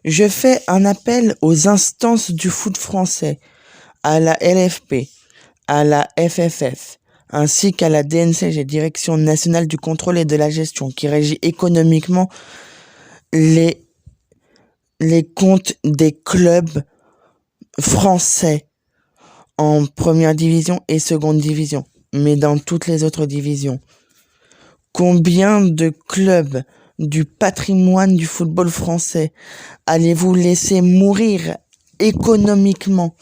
Je fais un appel aux instances du foot français, à la LFP, à la FFF, ainsi qu'à la DNCG, Direction nationale du contrôle et de la gestion, qui régit économiquement les, les comptes des clubs français en première division et seconde division, mais dans toutes les autres divisions. Combien de clubs du patrimoine du football français allez-vous laisser mourir économiquement,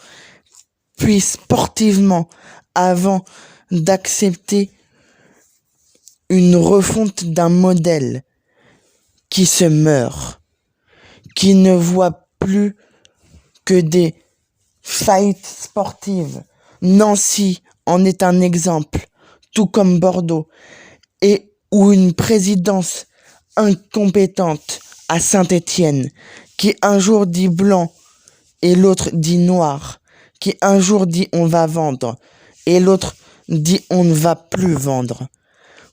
puis sportivement, avant d'accepter une refonte d'un modèle qui se meurt, qui ne voit plus que des faillites sportives? Nancy en est un exemple, tout comme Bordeaux, et où une présidence incompétente à Saint-Étienne, qui un jour dit blanc et l'autre dit noir, qui un jour dit on va vendre et l'autre dit on ne va plus vendre.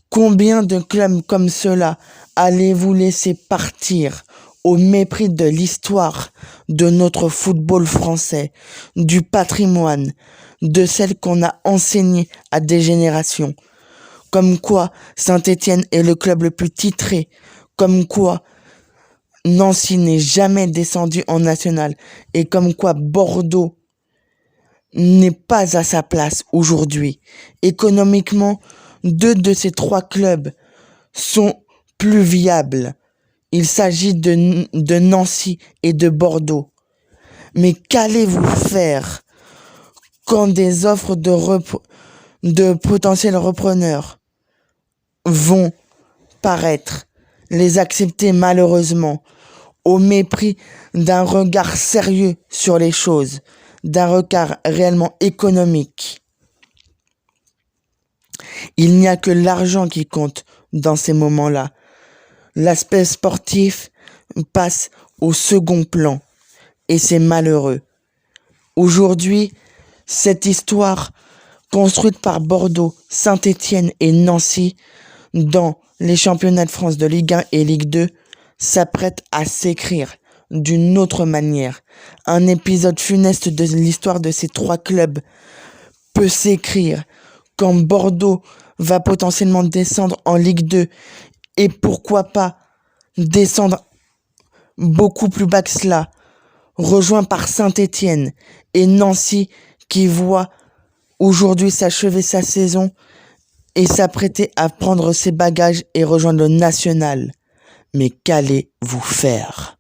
Combien de clubs comme cela allez-vous laisser partir au mépris de l'histoire de notre football français, du patrimoine, de celle qu'on a enseignée à des générations? Comme quoi Saint-Étienne est le club le plus titré, comme quoi Nancy n'est jamais descendu en national, et comme quoi Bordeaux n'est pas à sa place aujourd'hui. Économiquement, 2 de ces 3 clubs sont plus viables. Il s'agit de Nancy et de Bordeaux. Mais qu'allez-vous faire quand des offres de potentiels repreneurs vont paraître, les accepter malheureusement, au mépris d'un regard sérieux sur les choses, d'un regard réellement économique? Il n'y a que l'argent qui compte dans ces moments-là. L'aspect sportif passe au second plan et c'est malheureux. Aujourd'hui, cette histoire construite par Bordeaux, Saint-Étienne et Nancy dans les championnats de France de Ligue 1 et Ligue 2 s'apprête à s'écrire d'une autre manière. Un épisode funeste de l'histoire de ces 3 clubs peut s'écrire quand Bordeaux va potentiellement descendre en Ligue 2 et pourquoi pas descendre beaucoup plus bas que cela, rejoint par Saint-Étienne et Nancy qui voit aujourd'hui s'achever sa saison et s'apprêter à prendre ses bagages et rejoindre le national. Mais qu'allez-vous faire ?